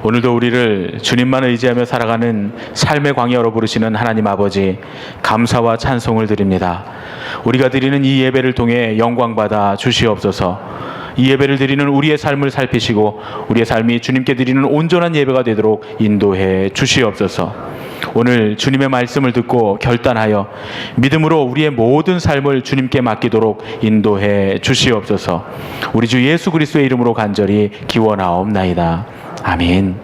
오늘도 우리를 주님만 의지하며 살아가는 삶의 광야로 부르시는 하나님 아버지, 감사와 찬송을 드립니다. 우리가 드리는 이 예배를 통해 영광받아 주시옵소서. 이 예배를 드리는 우리의 삶을 살피시고 우리의 삶이 주님께 드리는 온전한 예배가 되도록 인도해 주시옵소서. 오늘 주님의 말씀을 듣고 결단하여 믿음으로 우리의 모든 삶을 주님께 맡기도록 인도해 주시옵소서. 우리 주 예수 그리스도의 이름으로 간절히 기원하옵나이다. 아멘.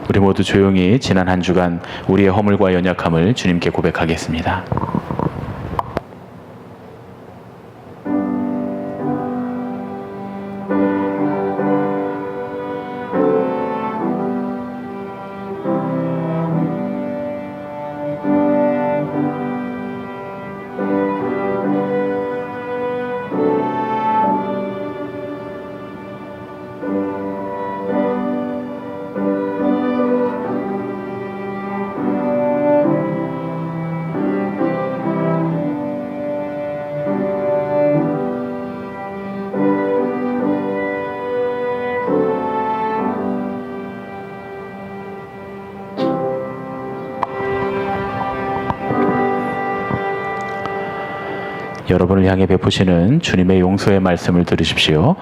우리 모두 조용히 지난 한 주간 우리의 허물과 연약함을 주님께 고백하겠습니다. 여러분을 향해 베푸시는 주님의 용서의 말씀을 들으십시오.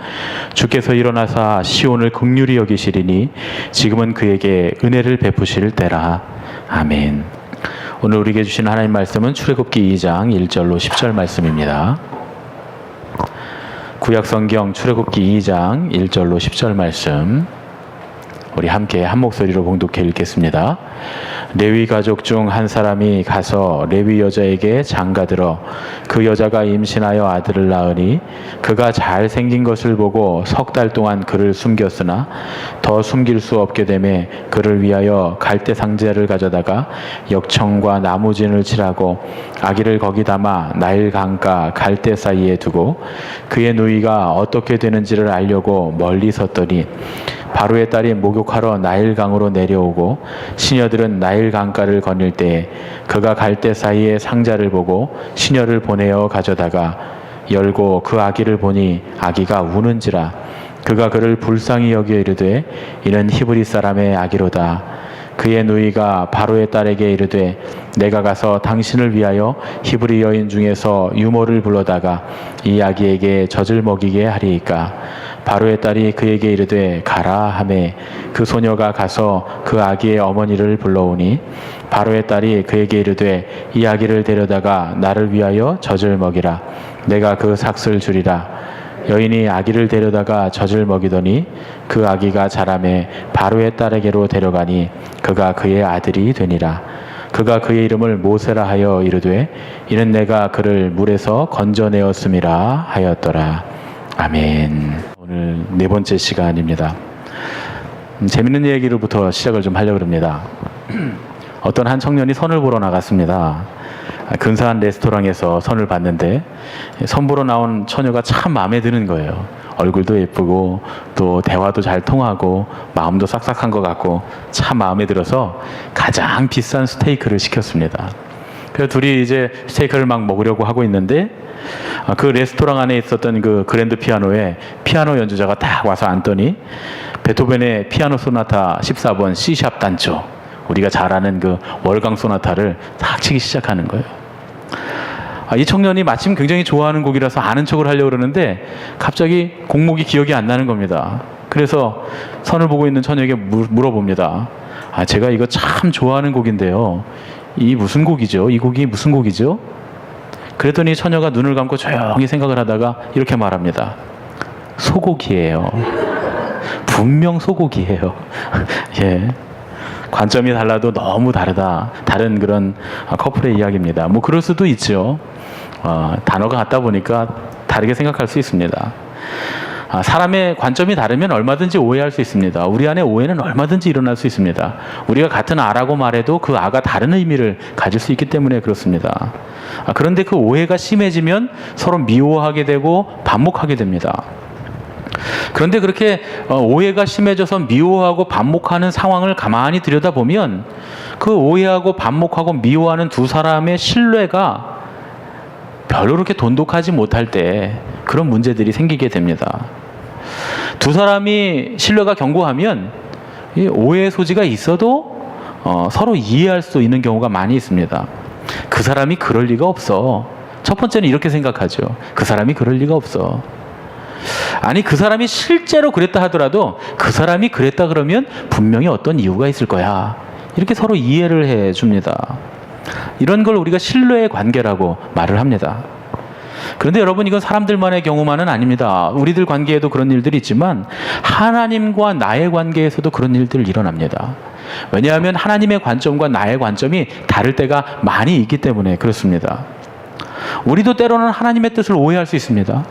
주께서 일어나사 시온을 긍휼히 여기시리니 지금은 그에게 은혜를 베푸실 때라. 아멘. 오늘 우리에게 주신 하나님 말씀은 출애굽기 2장 1절로 10절 말씀입니다. 구약성경 출애굽기 2장 1절로 10절 말씀, 우리 함께 한 목소리로 봉독해 읽겠습니다. 레위 가족 중 한 사람이 가서 레위 여자에게 장가들어 그 여자가 임신하여 아들을 낳으니 그가 잘생긴 것을 보고 3달 동안 그를 숨겼으나 더 숨길 수 없게 되매 그를 위하여 갈대 상자를 가져다가 역청과 나무진을 칠하고 아기를 거기 담아 나일 강가 갈대 사이에 두고 그의 누이가 어떻게 되는지를 알려고 멀리 섰더니 바로의 딸이 목욕하러 나일강으로 내려오고 시녀들은 나일강가를 거닐 때에 그가 갈대 사이에 상자를 보고 시녀를 보내어 가져다가 열고 그 아기를 보니 아기가 우는지라. 그가 그를 불쌍히 여겨 이르되 이는 히브리 사람의 아기로다. 그의 누이가 바로의 딸에게 이르되 내가 가서 당신을 위하여 히브리 여인 중에서 유모를 불러다가 이 아기에게 젖을 먹이게 하리이까. 바로의 딸이 그에게 이르되 가라 하매 그 소녀가 가서 그 아기의 어머니를 불러오니 바로의 딸이 그에게 이르되 이 아기를 데려다가 나를 위하여 젖을 먹이라. 내가 그 삭슬 주리라. 여인이 아기를 데려다가 젖을 먹이더니 그 아기가 자라매 바로의 딸에게로 데려가니 그가 그의 아들이 되니라. 그가 그의 이름을 모세라 하여 이르되 이는 내가 그를 물에서 건져내었음이라 하였더라. 아멘. 오늘 네 번째 시간입니다. 재밌는 얘기로부터 시작을 좀 하려고 합니다. 어떤 한 청년이 선을 보러 나갔습니다. 근사한 레스토랑에서 선을 봤는데 선 보러 나온 처녀가 참 마음에 드는 거예요. 얼굴도 예쁘고 또 대화도 잘 통하고 마음도 싹싹한 것 같고 참 마음에 들어서 가장 비싼 스테이크를 시켰습니다. 그래서 둘이 이제 스테이크를 막 먹으려고 하고 있는데 그 레스토랑 안에 있었던 그 그랜드 피아노에 피아노 연주자가 딱 와서 앉더니 베토벤의 피아노 소나타 14번 C샵 단조, 우리가 잘 아는 그 월강 소나타를 딱 치기 시작하는 거예요. 이 청년이 마침 굉장히 좋아하는 곡이라서 아는 척을 하려고 그러는데 갑자기 곡목이 기억이 안 나는 겁니다. 그래서 선을 보고 있는 처녀에게 물어봅니다. 제가 이거 참 좋아하는 곡인데요. 이 무슨 곡이죠? 이 곡이 무슨 곡이죠? 그랬더니 처녀가 눈을 감고 조용히 생각을 하다가 이렇게 말합니다. 소곡이에요. 분명 소곡이에요. 예. 관점이 달라도 너무 다르다. 다른 그런 커플의 이야기입니다. 뭐 그럴 수도 있죠. 단어가 같다 보니까 다르게 생각할 수 있습니다. 사람의 관점이 다르면 얼마든지 오해할 수 있습니다. 우리 안에 오해는 얼마든지 일어날 수 있습니다. 우리가 같은 아라고 말해도 그 아가 다른 의미를 가질 수 있기 때문에 그렇습니다. 그런데 그 오해가 심해지면 서로 미워하게 되고 반목하게 됩니다. 그런데 그렇게 오해가 심해져서 미워하고 반목하는 상황을 가만히 들여다보면 그 오해하고 반목하고 미워하는 두 사람의 신뢰가 별로 그렇게 돈독하지 못할 때 그런 문제들이 생기게 됩니다. 두 사람이 신뢰가 견고하면 이 오해의 소지가 있어도 서로 이해할 수 있는 경우가 많이 있습니다. 그 사람이 그럴 리가 없어. 첫 번째는 이렇게 생각하죠. 그 사람이 그럴 리가 없어. 아니, 그 사람이 실제로 그랬다 하더라도 그 사람이 그랬다 그러면 분명히 어떤 이유가 있을 거야. 이렇게 서로 이해를 해 줍니다. 이런 걸 우리가 신뢰의 관계라고 말을 합니다. 그런데 여러분, 이건 사람들만의 경우만은 아닙니다. 우리들 관계에도 그런 일들이 있지만 하나님과 나의 관계에서도 그런 일들이 일어납니다. 왜냐하면 하나님의 관점과 나의 관점이 다를 때가 많이 있기 때문에 그렇습니다. 우리도 때로는 하나님의 뜻을 오해할 수 있습니다.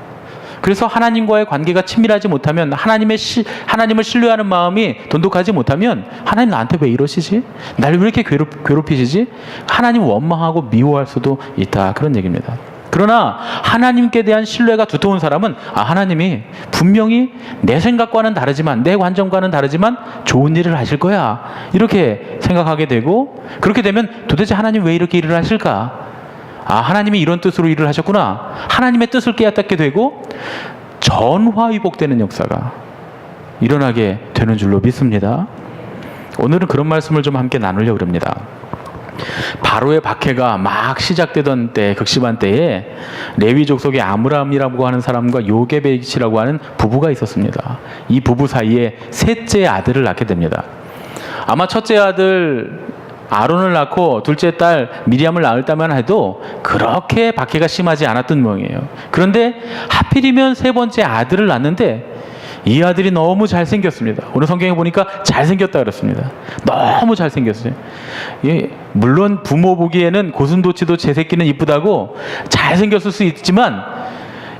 그래서 하나님과의 관계가 친밀하지 못하면 하나님을 신뢰하는 마음이 돈독하지 못하면 하나님 나한테 왜 이러시지? 날 왜 이렇게 괴롭히시지? 하나님 원망하고 미워할 수도 있다. 그런 얘기입니다. 그러나 하나님께 대한 신뢰가 두터운 사람은 하나님이 분명히 내 생각과는 다르지만 내 관점과는 다르지만 좋은 일을 하실 거야. 이렇게 생각하게 되고 그렇게 되면 도대체 하나님 왜 이렇게 일을 하실까? 하나님이 이런 뜻으로 일을 하셨구나. 하나님의 뜻을 깨닫게 되고 전화위복되는 역사가 일어나게 되는 줄로 믿습니다. 오늘은 그런 말씀을 좀 함께 나누려고 합니다. 바로의 박해가 막 시작되던 때, 극심한 때에 레위 족속의 아므람이라고 하는 사람과 요게벳이라고 하는 부부가 있었습니다. 이 부부 사이에 셋째 아들을 낳게 됩니다. 아마 첫째 아들 아론을 낳고 둘째 딸 미리암을 낳았다면 해도 그렇게 박해가 심하지 않았던 모양이에요. 그런데 하필이면 세 번째 아들을 낳는데 이 아들이 너무 잘생겼습니다. 오늘 성경에 보니까 잘생겼다 그랬습니다. 너무 잘생겼어요. 물론 부모 보기에는 고슴도치도 제 새끼는 이쁘다고 잘생겼을 수 있지만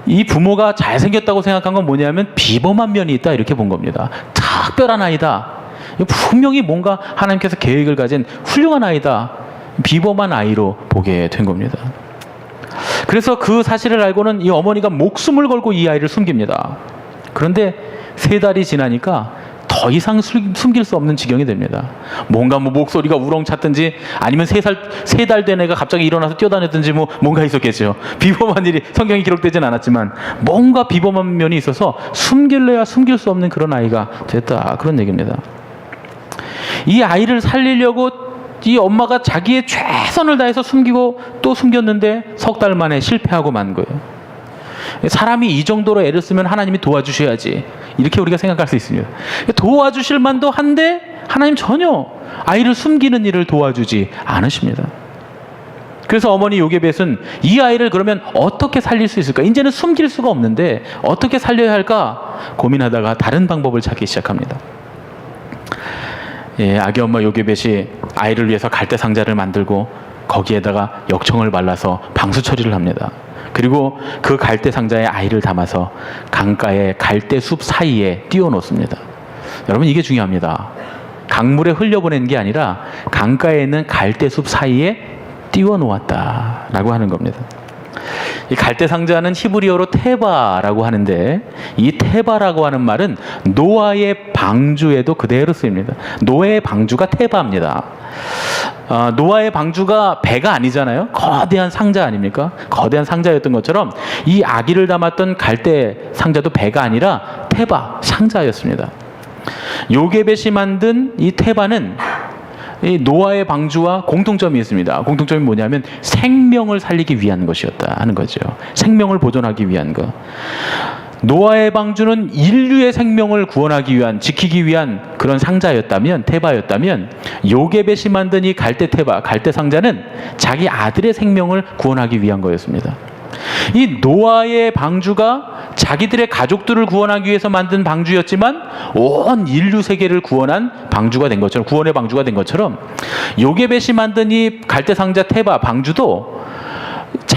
이 부모가 잘생겼다고 생각한 건 뭐냐면 비범한 면이 있다 이렇게 본 겁니다. 특별한 아이다. 분명히 뭔가 하나님께서 계획을 가진 훌륭한 아이다. 비범한 아이로 보게 된 겁니다. 그래서 그 사실을 알고는 이 어머니가 목숨을 걸고 이 아이를 숨깁니다. 그런데 3달이 지나니까 더 이상 숨길 수 없는 지경이 됩니다. 뭔가 목소리가 우렁찼든지 아니면 3달 된 애가 갑자기 일어나서 뛰어다녔든지 뭔가 있었겠죠. 비범한 일이 성경에 기록되진 않았지만 뭔가 비범한 면이 있어서 숨길래야 숨길 수 없는 그런 아이가 됐다. 그런 얘기입니다. 이 아이를 살리려고 이 엄마가 자기의 최선을 다해서 숨기고 또 숨겼는데 3달 만에 실패하고 만 거예요. 사람이 이 정도로 애를 쓰면 하나님이 도와주셔야지 이렇게 우리가 생각할 수 있습니다. 도와주실 만도 한데 하나님 전혀 아이를 숨기는 일을 도와주지 않으십니다. 그래서 어머니 요게벳은 이 아이를 그러면 어떻게 살릴 수 있을까? 이제는 숨길 수가 없는데 어떻게 살려야 할까 고민하다가 다른 방법을 찾기 시작합니다. 아기 엄마 요게벳이 아이를 위해서 갈대 상자를 만들고 거기에다가 역청을 발라서 방수 처리를 합니다. 그리고 그 갈대 상자에 아이를 담아서 강가의 갈대 숲 사이에 띄워놓습니다. 여러분, 이게 중요합니다. 강물에 흘려보낸 게 아니라 강가에 있는 갈대 숲 사이에 띄워놓았다라고 하는 겁니다. 이 갈대 상자는 히브리어로 테바라고 하는데 이 테바라고 하는 말은 노아의 방주에도 그대로 쓰입니다. 노아의 방주가 테바입니다. 노아의 방주가 배가 아니잖아요. 거대한 상자 아닙니까? 거대한 상자였던 것처럼 이 아기를 담았던 갈대 상자도 배가 아니라 테바, 상자였습니다. 요게벳이 만든 이 테바는 이 노아의 방주와 공통점이 있습니다. 공통점이 뭐냐면 생명을 살리기 위한 것이었다 하는 거죠. 생명을 보존하기 위한 것. 노아의 방주는 인류의 생명을 구원하기 위한, 지키기 위한 그런 상자였다면, 테바였다면 요게벳이 만든 이 갈대 테바, 갈대 상자는 자기 아들의 생명을 구원하기 위한 거였습니다. 이 노아의 방주가 자기들의 가족들을 구원하기 위해서 만든 방주였지만 온 인류 세계를 구원한 방주가 된 것처럼, 구원의 방주가 된 것처럼 요게벳이 만든 이 갈대 상자 테바 방주도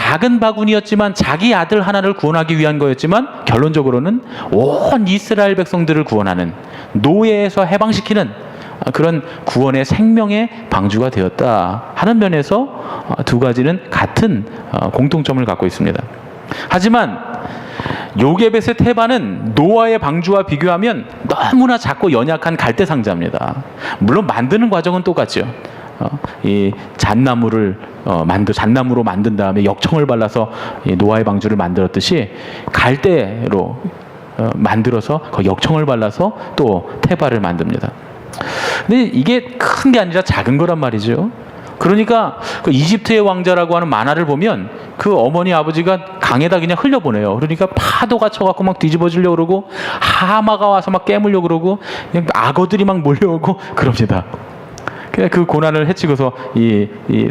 작은 바구니였지만 자기 아들 하나를 구원하기 위한 거였지만 결론적으로는 온 이스라엘 백성들을 구원하는, 노예에서 해방시키는 그런 구원의 생명의 방주가 되었다 하는 면에서 두 가지는 같은 공통점을 갖고 있습니다. 하지만 요게벳의 테바는 노아의 방주와 비교하면 너무나 작고 연약한 갈대 상자입니다. 물론 만드는 과정은 똑같죠. 이 잣나무로 만든 다음에 역청을 발라서 이 노아의 방주를 만들었듯이 갈대로 만들어서 그 역청을 발라서 또 테바를 만듭니다. 근데 이게 큰 게 아니라 작은 거란 말이죠. 그러니까 그 이집트의 왕자라고 하는 만화를 보면 그 어머니 아버지가 강에다 그냥 흘려보내요. 그러니까 파도가 쳐갖고 막 뒤집어지려고 그러고 하마가 와서 막 깨물려고 그러고 그냥 악어들이 막 몰려오고 그럽니다. 그 고난을 헤치고서 이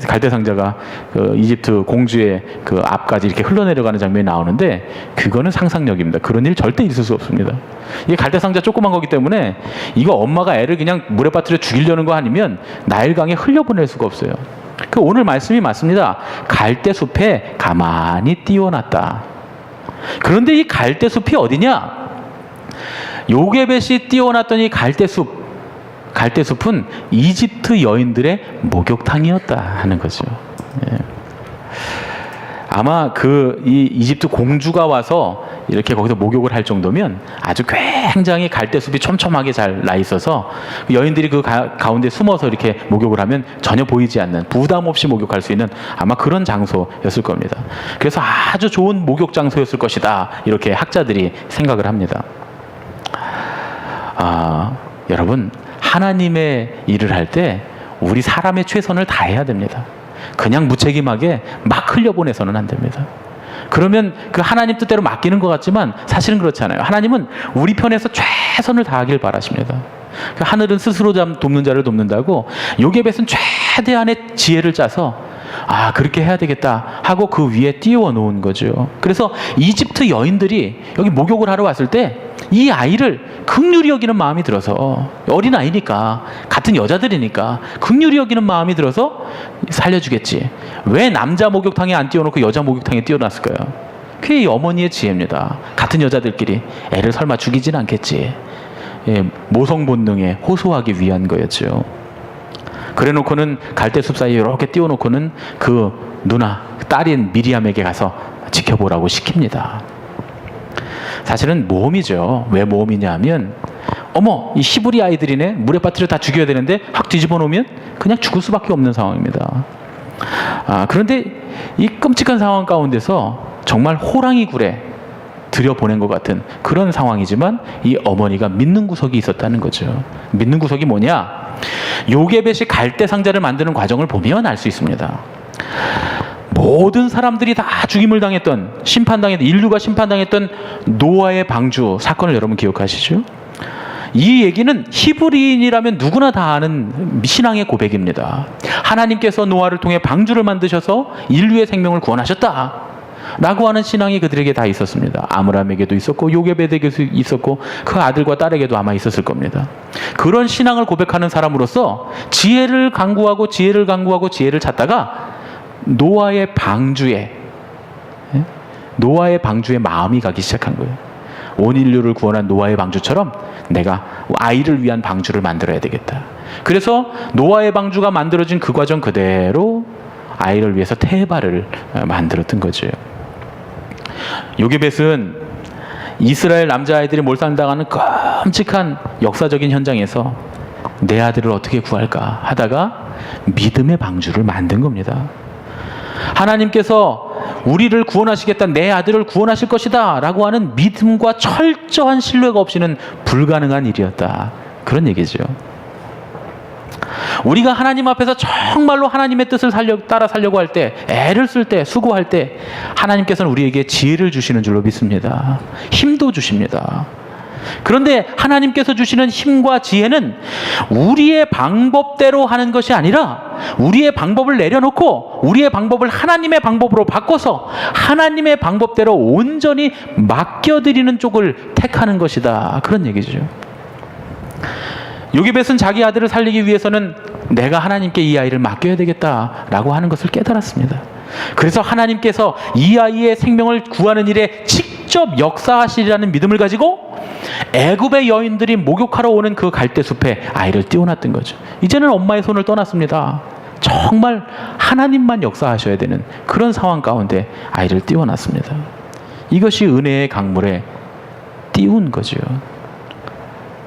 갈대 상자가 그 이집트 공주의 그 앞까지 이렇게 흘러내려가는 장면이 나오는데 그거는 상상력입니다. 그런 일 절대 있을 수 없습니다. 이게 갈대 상자 조그만 거기 때문에 이거 엄마가 애를 그냥 물에 빠뜨려 죽이려는 거 아니면 나일강에 흘려보낼 수가 없어요. 그 오늘 말씀이 맞습니다. 갈대 숲에 가만히 띄워놨다. 그런데 이 갈대 숲이 어디냐? 요게벳이 띄워놨더니 갈대숲은 이집트 여인들의 목욕탕이었다 하는 거죠. 예. 아마 이 이집트 공주가 와서 이렇게 거기서 목욕을 할 정도면 아주 굉장히 갈대숲이 촘촘하게 잘 나 있어서 여인들이 그 가운데 숨어서 이렇게 목욕을 하면 전혀 보이지 않는, 부담 없이 목욕할 수 있는 아마 그런 장소였을 겁니다. 그래서 아주 좋은 목욕 장소였을 것이다 이렇게 학자들이 생각을 합니다. 여러분, 하나님의 일을 할 때 우리 사람의 최선을 다해야 됩니다. 그냥 무책임하게 막 흘려보내서는 안 됩니다. 그러면 그 하나님 뜻대로 맡기는 것 같지만 사실은 그렇지 않아요. 하나님은 우리 편에서 최선을 다하길 바라십니다. 그 하늘은 스스로 돕는 자를 돕는다고 요게벳은 최대한의 지혜를 짜서 그렇게 해야 되겠다 하고 그 위에 띄워 놓은 거죠. 그래서 이집트 여인들이 여기 목욕을 하러 왔을 때 이 아이를 긍휼히 여기는 마음이 들어서, 어린 아이니까 같은 여자들이니까 긍휼히 여기는 마음이 들어서 살려주겠지. 왜 남자 목욕탕에 안 띄워놓고 여자 목욕탕에 띄워놨을까요? 그게 이 어머니의 지혜입니다. 같은 여자들끼리 애를 설마 죽이진 않겠지. 모성 본능에 호소하기 위한 거였죠. 그래 놓고는 갈대숲 사이에 이렇게 띄워놓고는 그 누나, 딸인 미리암에게 가서 지켜보라고 시킵니다. 사실은 모험이죠. 왜 모험이냐 하면 이 히브리 아이들이네, 물에 빠뜨려 다 죽여야 되는데 확 뒤집어 놓으면 그냥 죽을 수밖에 없는 상황입니다. 그런데 이 끔찍한 상황 가운데서 정말 호랑이 굴에 들여보낸 것 같은 그런 상황이지만 이 어머니가 믿는 구석이 있었다는 거죠. 믿는 구석이 뭐냐? 요게벳이 갈대 상자를 만드는 과정을 보면 알 수 있습니다. 모든 사람들이 다 죽임을 당했던, 인류가 심판당했던 노아의 방주 사건을 여러분 기억하시죠? 이 얘기는 히브리인이라면 누구나 다 아는 신앙의 고백입니다. 하나님께서 노아를 통해 방주를 만드셔서 인류의 생명을 구원하셨다 라고 하는 신앙이 그들에게 다 있었습니다. 아므람에게도 있었고 요게벳에게도 있었고 그 아들과 딸에게도 아마 있었을 겁니다. 그런 신앙을 고백하는 사람으로서 지혜를 강구하고 지혜를 찾다가 노아의 방주에 마음이 가기 시작한 거예요. 온 인류를 구원한 노아의 방주처럼 내가 아이를 위한 방주를 만들어야 되겠다. 그래서 노아의 방주가 만들어진 그 과정 그대로 아이를 위해서 테바를 만들었던 거죠. 요게벳은 이스라엘 남자아이들이 몰살당하는 끔찍한 역사적인 현장에서 내 아들을 어떻게 구할까 하다가 믿음의 방주를 만든 겁니다. 하나님께서 우리를 구원하시겠다, 내 아들을 구원하실 것이다 라고 하는 믿음과 철저한 신뢰가 없이는 불가능한 일이었다, 그런 얘기죠. 우리가 하나님 앞에서 정말로 하나님의 뜻을 따라 살려고 할 때, 애를 쓸 때, 수고할 때 하나님께서는 우리에게 지혜를 주시는 줄로 믿습니다. 힘도 주십니다. 그런데 하나님께서 주시는 힘과 지혜는 우리의 방법대로 하는 것이 아니라 우리의 방법을 내려놓고 우리의 방법을 하나님의 방법으로 바꿔서 하나님의 방법대로 온전히 맡겨드리는 쪽을 택하는 것이다, 그런 얘기죠. 요게벳은 자기 아들을 살리기 위해서는 내가 하나님께 이 아이를 맡겨야 되겠다라고 하는 것을 깨달았습니다. 그래서 하나님께서 이 아이의 생명을 구하는 일에 직접 역사하시리라는 믿음을 가지고 애굽의 여인들이 목욕하러 오는 그 갈대숲에 아이를 띄워놨던 거죠. 이제는 엄마의 손을 떠났습니다. 정말 하나님만 역사하셔야 되는 그런 상황 가운데 아이를 띄워놨습니다. 이것이 은혜의 강물에 띄운 거죠.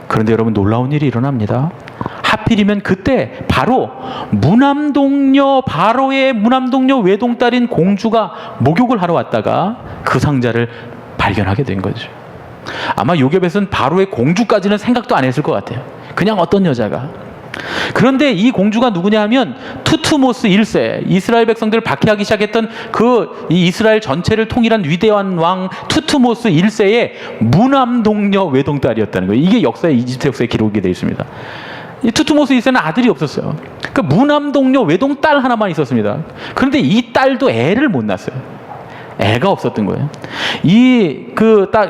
그런데 여러분, 놀라운 일이 일어납니다. 하필이면 그때 바로 바로의 무남동녀 외동딸인 공주가 목욕을 하러 왔다가 그 상자를 발견하게 된 거죠. 아마 요괴벳은 바로의 공주까지는 생각도 안 했을 것 같아요. 그냥 어떤 여자가. 그런데 이 공주가 누구냐 하면 투투모스 1세, 이스라엘 백성들을 박해하기 시작했던 이 이스라엘 전체를 통일한 위대한 왕 투투모스 1세의 무남동녀 외동딸이었다는 거예요. 이게 이집트 역사에 기록이 되어 있습니다. 이 투투모스 1세는 아들이 없었어요. 그 무남동녀 외동딸 하나만 있었습니다. 그런데 이 딸도 애를 못 낳았어요. 애가 없었던 거예요.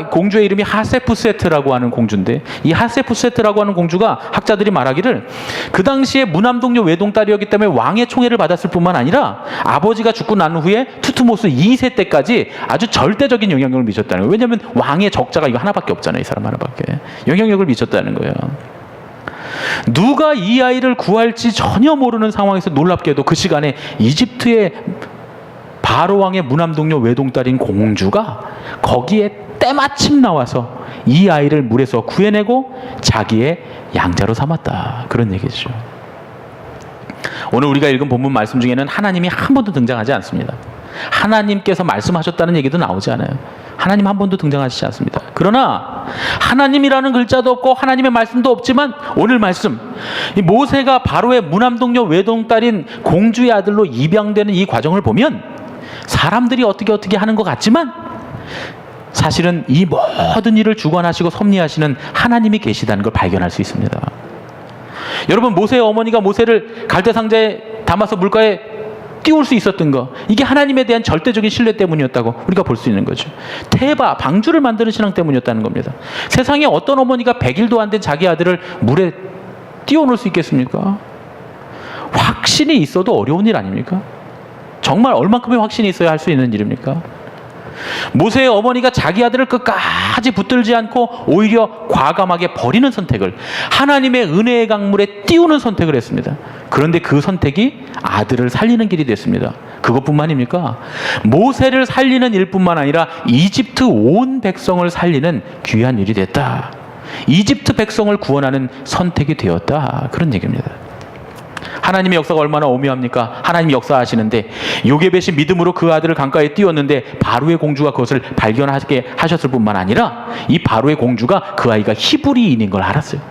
공주의 이름이 하세푸세트라고 하는 공주인데, 이 하세푸세트라고 하는 공주가 학자들이 말하기를 그 당시에 무남동녀 외동딸이었기 때문에 왕의 총애를 받았을 뿐만 아니라 아버지가 죽고 난 후에 투투모스 2세 때까지 아주 절대적인 영향력을 미쳤다는 거예요. 왜냐하면 왕의 적자가 이거 하나밖에 없잖아요. 이 사람 하나밖에. 영향력을 미쳤다는 거예요. 누가 이 아이를 구할지 전혀 모르는 상황에서 놀랍게도 그 시간에 이집트의 바로 왕의 무남동녀 외동딸인 공주가 거기에 때마침 나와서 이 아이를 물에서 구해내고 자기의 양자로 삼았다. 그런 얘기죠. 오늘 우리가 읽은 본문 말씀 중에는 하나님이 한 번도 등장하지 않습니다. 하나님께서 말씀하셨다는 얘기도 나오지 않아요. 하나님 한 번도 등장하시지 않습니다. 그러나 하나님이라는 글자도 없고 하나님의 말씀도 없지만 오늘 말씀, 이 모세가 바로의 무남동녀 외동딸인 공주의 아들로 입양되는 이 과정을 보면 사람들이 어떻게 하는 것 같지만 사실은 이 모든 일을 주관하시고 섭리하시는 하나님이 계시다는 걸 발견할 수 있습니다. 여러분, 모세의 어머니가 모세를 갈대상자에 담아서 물가에 띄울 수 있었던 거, 이게 하나님에 대한 절대적인 신뢰 때문이었다고 우리가 볼 수 있는 거죠. 방주를 만드는 신앙 때문이었다는 겁니다. 세상에 어떤 어머니가 100일도 안 된 자기 아들을 물에 띄워놓을 수 있겠습니까? 확신이 있어도 어려운 일 아닙니까? 정말 얼만큼의 확신이 있어야 할 수 있는 일입니까? 모세의 어머니가 자기 아들을 끝까지 붙들지 않고 오히려 과감하게 버리는 선택을, 하나님의 은혜의 강물에 띄우는 선택을 했습니다. 그런데 그 선택이 아들을 살리는 길이 됐습니다. 그것뿐만입니까? 모세를 살리는 일뿐만 아니라 이집트 온 백성을 살리는 귀한 일이 됐다. 이집트 백성을 구원하는 선택이 되었다. 그런 얘기입니다. 하나님의 역사가 얼마나 오묘합니까? 하나님이 역사하시는데 요게벳이 믿음으로 그 아들을 강가에 띄웠는데 바로의 공주가 그것을 발견하게 하셨을 뿐만 아니라 이 바로의 공주가 그 아이가 히브리인인 걸 알았어요.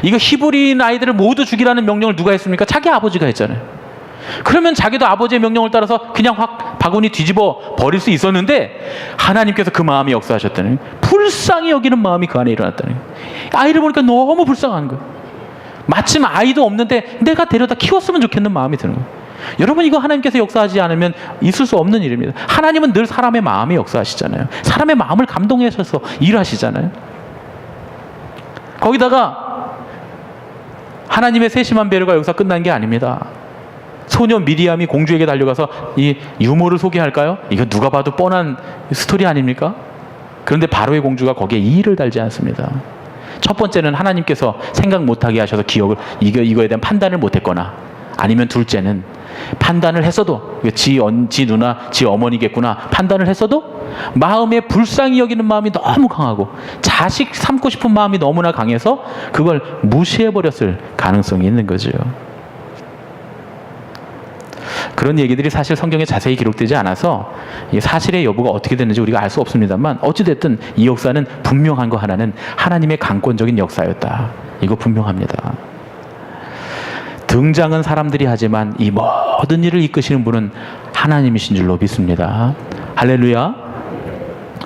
이거 히브리인 아이들을 모두 죽이라는 명령을 누가 했습니까? 자기 아버지가 했잖아요. 그러면 자기도 아버지의 명령을 따라서 그냥 확 바구니 뒤집어 버릴 수 있었는데 하나님께서 그 마음이 역사하셨다는 거예요. 불쌍히 여기는 마음이 그 안에 일어났다는 거예요. 아이를 보니까 너무 불쌍한 거예요. 마침 아이도 없는데 내가 데려다 키웠으면 좋겠는 마음이 드는 거예요. 여러분, 이거 하나님께서 역사하지 않으면 있을 수 없는 일입니다. 하나님은 늘 사람의 마음에 역사하시잖아요. 사람의 마음을 감동하셔서 일하시잖아요. 거기다가 하나님의 세심한 배려가 여기서 끝난 게 아닙니다. 소녀 미리암이 공주에게 달려가서 이 유모를 소개할까요? 이거 누가 봐도 뻔한 스토리 아닙니까? 그런데 바로의 공주가 거기에 이의를 달지 않습니다. 첫 번째는 하나님께서 생각 못하게 하셔서 이거에 대한 판단을 못했거나, 아니면 둘째는 판단을 했어도 지 누나, 지 어머니겠구나 판단을 했어도 마음에 불쌍히 여기는 마음이 너무 강하고 자식 삼고 싶은 마음이 너무나 강해서 그걸 무시해버렸을 가능성이 있는 거죠. 그런 얘기들이 사실 성경에 자세히 기록되지 않아서 사실의 여부가 어떻게 됐는지 우리가 알 수 없습니다만, 어찌됐든 이 역사는 분명한 거 하나는 하나님의 강권적인 역사였다. 이거 분명합니다. 등장은 사람들이 하지만 이 모든 일을 이끄시는 분은 하나님이신 줄로 믿습니다. 할렐루야.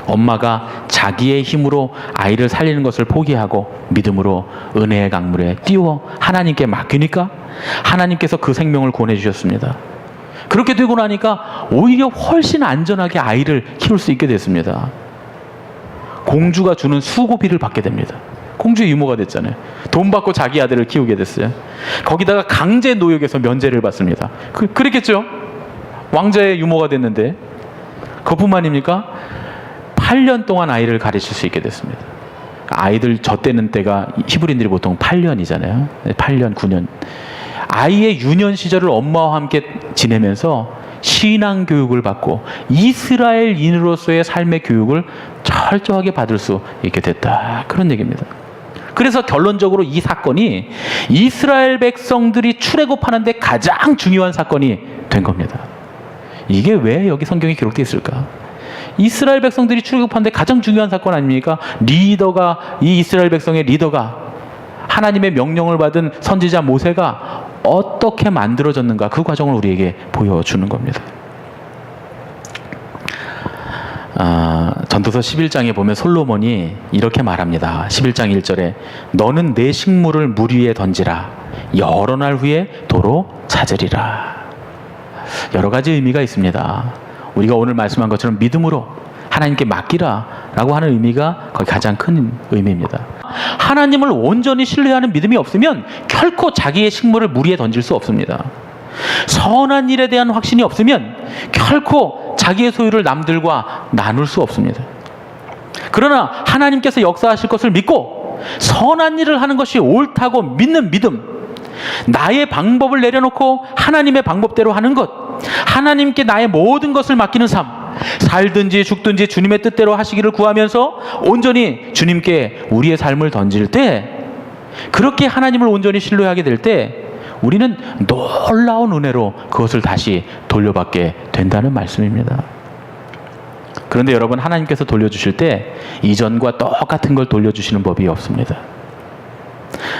엄마가 자기의 힘으로 아이를 살리는 것을 포기하고 믿음으로 은혜의 강물에 띄워 하나님께 맡기니까 하나님께서 그 생명을 구원해 주셨습니다. 그렇게 되고 나니까 오히려 훨씬 안전하게 아이를 키울 수 있게 됐습니다. 공주가 주는 수고비를 받게 됩니다. 공주의 유모가 됐잖아요. 돈 받고 자기 아들을 키우게 됐어요. 거기다가 강제 노역에서 면제를 받습니다. 그랬겠죠? 왕자의 유모가 됐는데 그것뿐만입니까? 8년 동안 아이를 가르칠 수 있게 됐습니다. 아이들 젖대는 때가 히브리인들이 보통 8년이잖아요. 8년, 9년. 아이의 유년 시절을 엄마와 함께 지내면서 신앙 교육을 받고 이스라엘인으로서의 삶의 교육을 철저하게 받을 수 있게 됐다. 그런 얘기입니다. 그래서 결론적으로 이 사건이 이스라엘 백성들이 출애굽하는데 가장 중요한 사건이 된 겁니다. 이게 왜 여기 성경에 기록되어 있을까? 이스라엘 백성들이 출애굽하는데 가장 중요한 사건 아닙니까? 리더가, 이 이스라엘 백성의 리더가 하나님의 명령을 받은 선지자 모세가 어떻게 만들어졌는가, 그 과정을 우리에게 보여주는 겁니다. 전도서 11장에 보면 솔로몬이 이렇게 말합니다. 11장 1절에 너는 내 식물을 물 위에 던지라. 여러 날 후에 도로 찾으리라. 여러 가지 의미가 있습니다. 우리가 오늘 말씀한 것처럼 믿음으로 하나님께 맡기라 라고 하는 의미가 거의 가장 큰 의미입니다. 하나님을 온전히 신뢰하는 믿음이 없으면 결코 자기의 식물을 물 위에 던질 수 없습니다. 선한 일에 대한 확신이 없으면 결코 자기의 소유를 남들과 나눌 수 없습니다. 그러나 하나님께서 역사하실 것을 믿고 선한 일을 하는 것이 옳다고 믿는 믿음, 나의 방법을 내려놓고 하나님의 방법대로 하는 것, 하나님께 나의 모든 것을 맡기는 삶, 살든지 죽든지 주님의 뜻대로 하시기를 구하면서 온전히 주님께 우리의 삶을 던질 때, 그렇게 하나님을 온전히 신뢰하게 될 때 우리는 놀라운 은혜로 그것을 다시 돌려받게 된다는 말씀입니다. 그런데 여러분, 하나님께서 돌려주실 때 이전과 똑같은 걸 돌려주시는 법이 없습니다.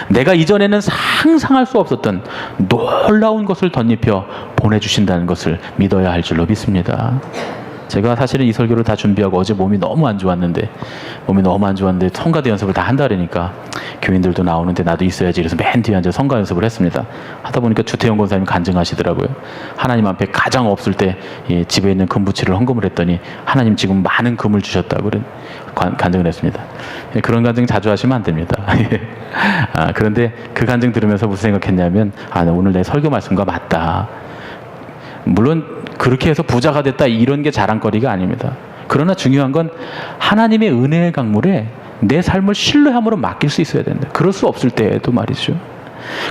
내가 이전에는 상상할 수 없었던 놀라운 것을 덧입혀 보내주신다는 것을 믿어야 할 줄로 믿습니다. 제가 사실은 이 설교를 다 준비하고 어제 몸이 너무 안 좋았는데 성가대 연습을 다 한다 그러니까 교인들도 나오는데 나도 있어야지, 그래서 맨 뒤에 앉아 성가 연습을 했습니다. 하다 보니까 주태영 권사님이 간증하시더라고요. 하나님 앞에 가장 없을 때 집에 있는 금부치를 헌금을 했더니 하나님 지금 많은 금을 주셨다고 간증을 했습니다. 그런 간증 자주 하시면 안 됩니다. 그런데 그 간증 들으면서 무슨 생각했냐면, 오늘 내 설교 말씀과 맞다. 물론 그렇게 해서 부자가 됐다 이런 게 자랑거리가 아닙니다. 그러나 중요한 건 하나님의 은혜의 강물에 내 삶을 신뢰함으로 맡길 수 있어야 된다. 그럴 수 없을 때에도 말이죠.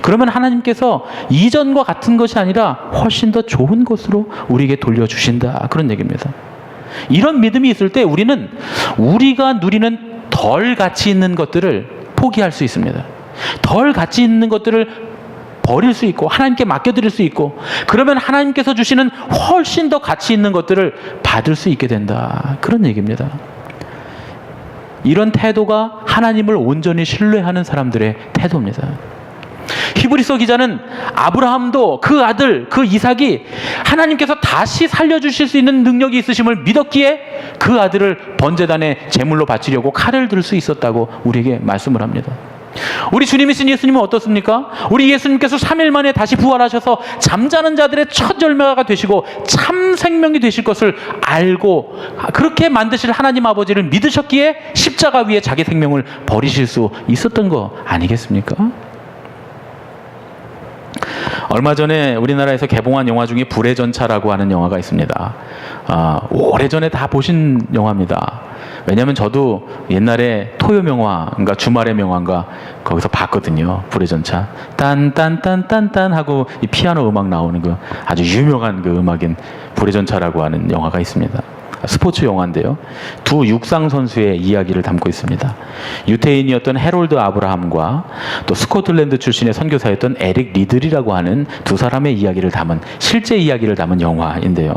그러면 하나님께서 이전과 같은 것이 아니라 훨씬 더 좋은 것으로 우리에게 돌려주신다. 그런 얘기입니다. 이런 믿음이 있을 때 우리는 우리가 누리는 덜 가치 있는 것들을 포기할 수 있습니다. 덜 가치 있는 것들을 버릴 수 있고 하나님께 맡겨드릴 수 있고, 그러면 하나님께서 주시는 훨씬 더 가치 있는 것들을 받을 수 있게 된다. 그런 얘기입니다. 이런 태도가 하나님을 온전히 신뢰하는 사람들의 태도입니다. 히브리서 기자는 아브라함도 그 아들, 그 이삭이 하나님께서 다시 살려주실 수 있는 능력이 있으심을 믿었기에 그 아들을 번제단에 제물로 바치려고 칼을 들 수 있었다고 우리에게 말씀을 합니다. 우리 주님이신 예수님은 어떻습니까? 우리 예수님께서 3일 만에 다시 부활하셔서 잠자는 자들의 첫 열매가 되시고 참 생명이 되실 것을 알고 그렇게 만드실 하나님 아버지를 믿으셨기에 십자가 위에 자기 생명을 버리실 수 있었던 거 아니겠습니까? 얼마 전에 우리나라에서 개봉한 영화 중에 불의 전차라고 하는 영화가 있습니다. 오래전에 다 보신 영화입니다. 왜냐하면 저도 옛날에 토요 명화인가 주말의 명화인가 거기서 봤거든요. 불의 전차. 딴딴딴딴딴 하고 이 피아노 음악 나오는 그 아주 유명한 그 음악인 불의 전차라고 하는 영화가 있습니다. 스포츠 영화인데요. 두 육상 선수의 이야기를 담고 있습니다. 유태인이었던 해롤드 아브라함과 또 스코틀랜드 출신의 선교사였던 에릭 리들이라고 하는 두 사람의 이야기를 담은, 실제 이야기를 담은 영화인데요.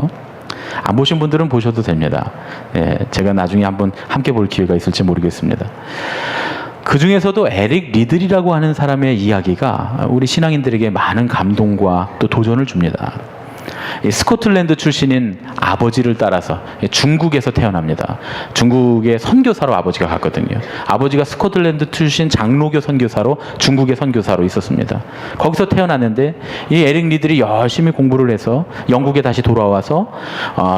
안 보신 분들은 보셔도 됩니다. 제가 나중에 한번 함께 볼 기회가 있을지 모르겠습니다. 그 중에서도 에릭 리들이라고 하는 사람의 이야기가 우리 신앙인들에게 많은 감동과 또 도전을 줍니다. 스코틀랜드 출신인 아버지를 따라서 중국에서 태어납니다. 중국의 선교사로 아버지가 갔거든요. 아버지가 스코틀랜드 출신 장로교 선교사로 중국의 선교사로 있었습니다. 거기서 태어났는데 이 에릭 리들이 열심히 공부를 해서 영국에 다시 돌아와서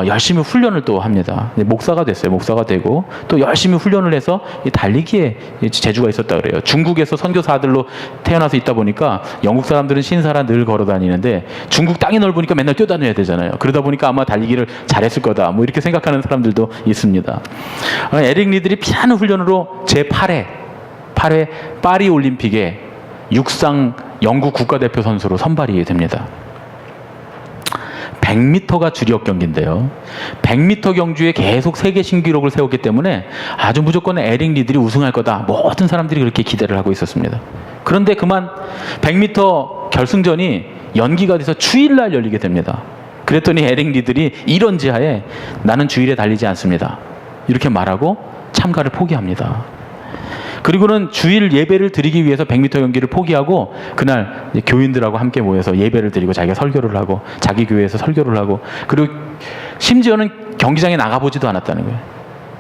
열심히 훈련을 또 합니다. 목사가 됐어요. 목사가 되고 또 열심히 훈련을 해서 달리기에 재주가 있었다 그래요. 중국에서 선교사 아들로 태어나서 있다 보니까 영국 사람들은 신사라 늘 걸어 다니는데 중국 땅이 넓으니까 맨날 맨날 뛰어다녀야 되잖아요. 그러다 보니까 아마 달리기를 잘했을 거다. 뭐 이렇게 생각하는 사람들도 있습니다. 에릭 리들이 피나는 훈련으로 제8회 파리 올림픽에 육상 영국 국가대표 선수로 선발이 됩니다. 100m가 주력 경기인데요. 100m 경주에 계속 세계 신기록을 세웠기 때문에 아주 무조건 에릭 리들이 우승할 거다. 모든 사람들이 그렇게 기대를 하고 있었습니다. 그런데 그만 100m 결승전이 연기가 돼서 주일날 열리게 됩니다. 그랬더니 에릭 리들이 이런 지하에 나는 주일에 달리지 않습니다. 이렇게 말하고 참가를 포기합니다. 그리고는 주일 예배를 드리기 위해서 100m 경기를 포기하고 그날 교인들하고 함께 모여서 예배를 드리고 자기가 설교를 하고 자기 교회에서 설교를 하고 그리고 심지어는 경기장에 나가보지도 않았다는 거예요.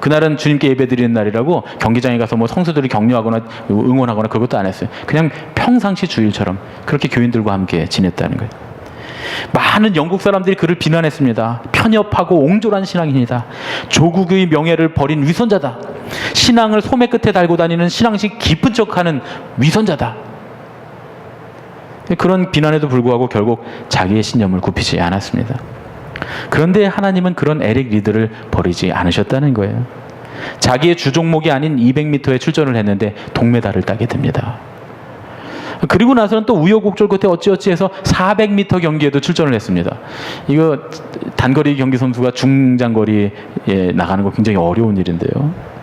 그날은 주님께 예배 드리는 날이라고 경기장에 가서 뭐 성수들을 격려하거나 응원하거나 그것도 안 했어요. 그냥 평상시 주일처럼 그렇게 교인들과 함께 지냈다는 거예요. 많은 영국 사람들이 그를 비난했습니다. 편협하고 옹졸한 신앙인이다. 조국의 명예를 버린 위선자다. 신앙을 소매 끝에 달고 다니는 신앙식 깊은 척하는 위선자다. 그런 비난에도 불구하고 결국 자기의 신념을 굽히지 않았습니다. 그런데 하나님은 그런 에릭 리들을 버리지 않으셨다는 거예요. 자기의 주종목이 아닌 200m에 출전을 했는데 동메달을 따게 됩니다. 그리고 나서는 또 우여곡절 끝에 어찌어찌 해서 400m 경기에도 출전을 했습니다. 이거 단거리 경기 선수가 중장거리에 나가는 거 굉장히 어려운 일인데요.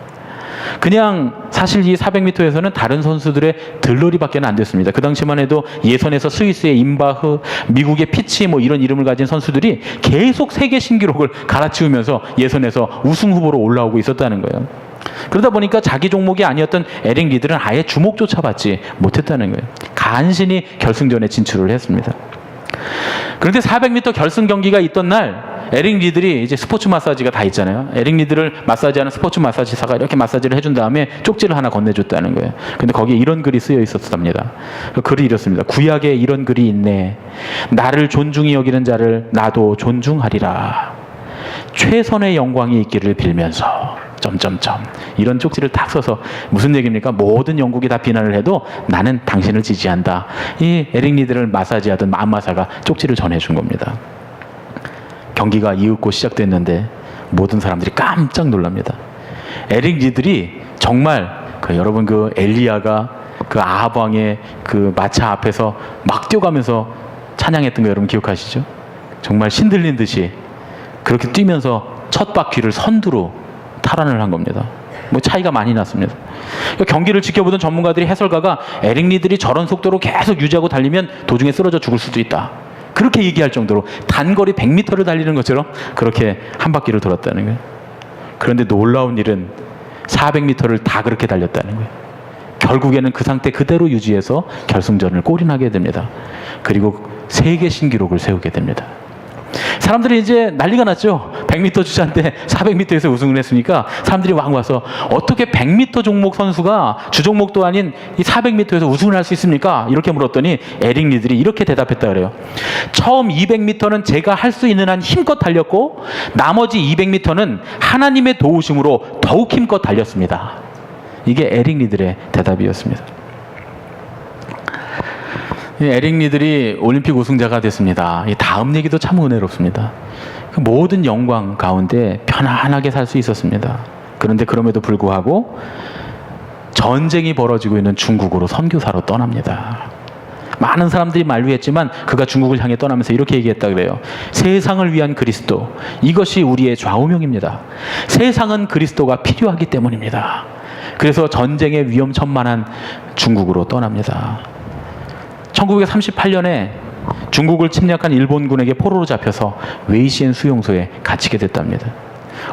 그냥 사실 이 400m에서는 다른 선수들의 들러리밖에 안 됐습니다. 그 당시만 해도 예선에서 스위스의 임바흐, 미국의 피치 뭐 이런 이름을 가진 선수들이 계속 세계 신기록을 갈아치우면서 예선에서 우승 후보로 올라오고 있었다는 거예요. 그러다 보니까 자기 종목이 아니었던 에릭 리들은 아예 주목조차 받지 못했다는 거예요. 간신히 결승전에 진출을 했습니다. 그런데 400m 결승 경기가 있던 날 에릭 리들이 이제 스포츠 마사지가 다 있잖아요. 에릭 리들을 마사지하는 스포츠 마사지사가 이렇게 마사지를 해준 다음에 쪽지를 하나 건네줬다는 거예요. 근데 거기에 이런 글이 쓰여 있었답니다. 그 글이 이렇습니다. 구약에 이런 글이 있네. 나를 존중히 여기는 자를 나도 존중하리라. 최선의 영광이 있기를 빌면서 이런 쪽지를 딱 써서 무슨 얘기입니까? 모든 영국이 다 비난을 해도 나는 당신을 지지한다. 이 에릭 리들을 마사지하던 안마사가 쪽지를 전해준 겁니다. 경기가 이윽고 시작됐는데 모든 사람들이 깜짝 놀랍니다. 에릭 리들이 정말 여러분 엘리야가 아합 왕의 마차 앞에서 막 뛰어가면서 찬양했던 거 여러분 기억하시죠? 정말 신들린 듯이 그렇게 뛰면서 첫 바퀴를 선두로 탈환을 한 겁니다. 뭐 차이가 많이 났습니다. 경기를 지켜보던 전문가들이 해설가가 에릭 리들이 저런 속도로 계속 유지하고 달리면 도중에 쓰러져 죽을 수도 있다. 그렇게 얘기할 정도로 단거리 100m를 달리는 것처럼 그렇게 한 바퀴를 돌았다는 거예요. 그런데 놀라운 일은 400m를 다 그렇게 달렸다는 거예요. 결국에는 그 상태 그대로 유지해서 결승전을 골인하게 됩니다. 그리고 세계 신기록을 세우게 됩니다. 사람들이 이제 난리가 났죠. 100m 주자인데 400m에서 우승을 했으니까 사람들이 막 와서 어떻게 100m 종목 선수가 주종목도 아닌 이 400m에서 우승을 할 수 있습니까? 이렇게 물었더니 에릭 리들이 이렇게 대답했다 그래요. 처음 200m는 제가 할 수 있는 한 힘껏 달렸고 나머지 200m는 하나님의 도우심으로 더욱 힘껏 달렸습니다. 이게 에릭 리들의 대답이었습니다. 에릭 리들이 올림픽 우승자가 됐습니다. 이 다음 얘기도 참 은혜롭습니다. 모든 영광 가운데 편안하게 살 수 있었습니다. 그런데 그럼에도 불구하고 전쟁이 벌어지고 있는 중국으로 선교사로 떠납니다. 많은 사람들이 만류했지만 그가 중국을 향해 떠나면서 이렇게 얘기했다 그래요. 세상을 위한 그리스도, 이것이 우리의 좌우명입니다. 세상은 그리스도가 필요하기 때문입니다. 그래서 전쟁의 위험천만한 중국으로 떠납니다. 1938년에 중국을 침략한 일본군에게 포로로 잡혀서 웨이시엔 수용소에 갇히게 됐답니다.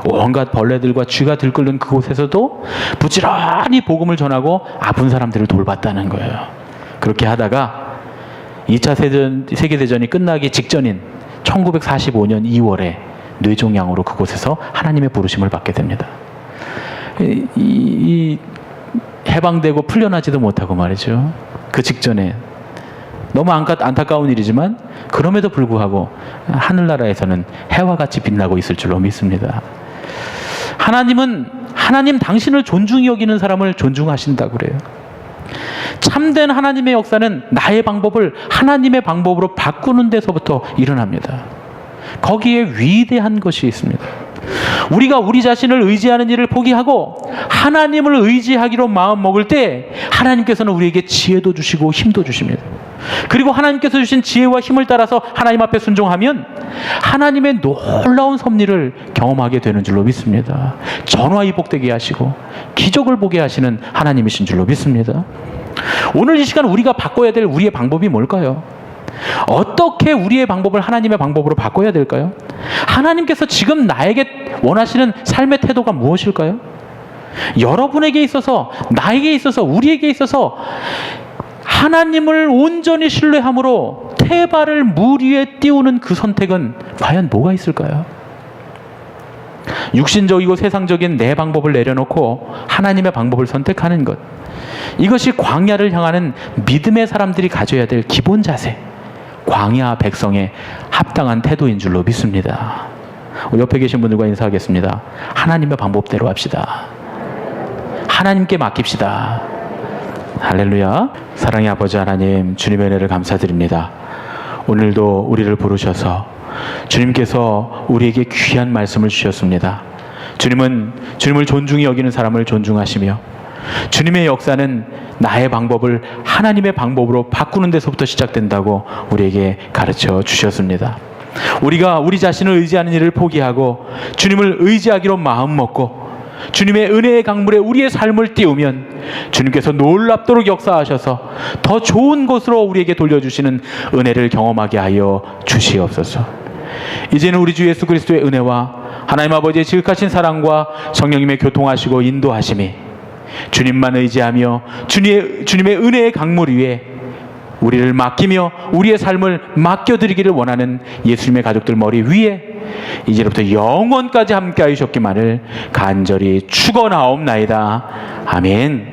온갖 벌레들과 쥐가 들끓는 그곳에서도 부지런히 복음을 전하고 아픈 사람들을 돌봤다는 거예요. 그렇게 하다가 2차 세계대전이 끝나기 직전인 1945년 2월에 뇌종양으로 그곳에서 하나님의 부르심을 받게 됩니다. 이 해방되고 풀려나지도 못하고 말이죠. 그 직전에 너무 안타까운 일이지만 그럼에도 불구하고 하늘나라에서는 해와 같이 빛나고 있을 줄로 믿습니다. 하나님 당신을 존중히 여기는 사람을 존중하신다고 그래요. 참된 하나님의 역사는 나의 방법을 하나님의 방법으로 바꾸는 데서부터 일어납니다. 거기에 위대한 것이 있습니다. 우리가 우리 자신을 의지하는 일을 포기하고 하나님을 의지하기로 마음 먹을 때 하나님께서는 우리에게 지혜도 주시고 힘도 주십니다. 그리고 하나님께서 주신 지혜와 힘을 따라서 하나님 앞에 순종하면 하나님의 놀라운 섭리를 경험하게 되는 줄로 믿습니다. 전화위복되게 하시고 기적을 보게 하시는 하나님이신 줄로 믿습니다. 오늘 이 시간 우리가 바꿔야 될 우리의 방법이 뭘까요? 어떻게 우리의 방법을 하나님의 방법으로 바꿔야 될까요? 하나님께서 지금 나에게 원하시는 삶의 태도가 무엇일까요? 여러분에게 있어서, 나에게 있어서, 우리에게 있어서 하나님을 온전히 신뢰함으로 태발을 물 위에 띄우는 그 선택은 과연 뭐가 있을까요? 육신적이고 세상적인 내 방법을 내려놓고 하나님의 방법을 선택하는 것, 이것이 광야를 향하는 믿음의 사람들이 가져야 될 기본 자세, 광야 백성의 합당한 태도인 줄로 믿습니다. 옆에 계신 분들과 인사하겠습니다. 하나님의 방법대로 합시다. 하나님께 맡깁시다. 할렐루야. 사랑의 아버지 하나님, 주님의 은혜를 감사드립니다. 오늘도 우리를 부르셔서 주님께서 우리에게 귀한 말씀을 주셨습니다. 주님은 주님을 존중히 여기는 사람을 존중하시며 주님의 역사는 나의 방법을 하나님의 방법으로 바꾸는 데서부터 시작된다고 우리에게 가르쳐 주셨습니다. 우리가 우리 자신을 의지하는 일을 포기하고 주님을 의지하기로 마음 먹고 주님의 은혜의 강물에 우리의 삶을 띄우면 주님께서 놀랍도록 역사하셔서 더 좋은 곳으로 우리에게 돌려주시는 은혜를 경험하게 하여 주시옵소서. 이제는 우리 주 예수 그리스도의 은혜와 하나님 아버지의 지극하신 사랑과 성령님의 교통하시고 인도하심이 주님만 의지하며 주님의 은혜의 강물 위에 우리를 맡기며 우리의 삶을 맡겨드리기를 원하는 예수님의 가족들 머리 위에 이제부터 영원까지 함께 하셨기만을 간절히 축원하옵나이다. 아멘.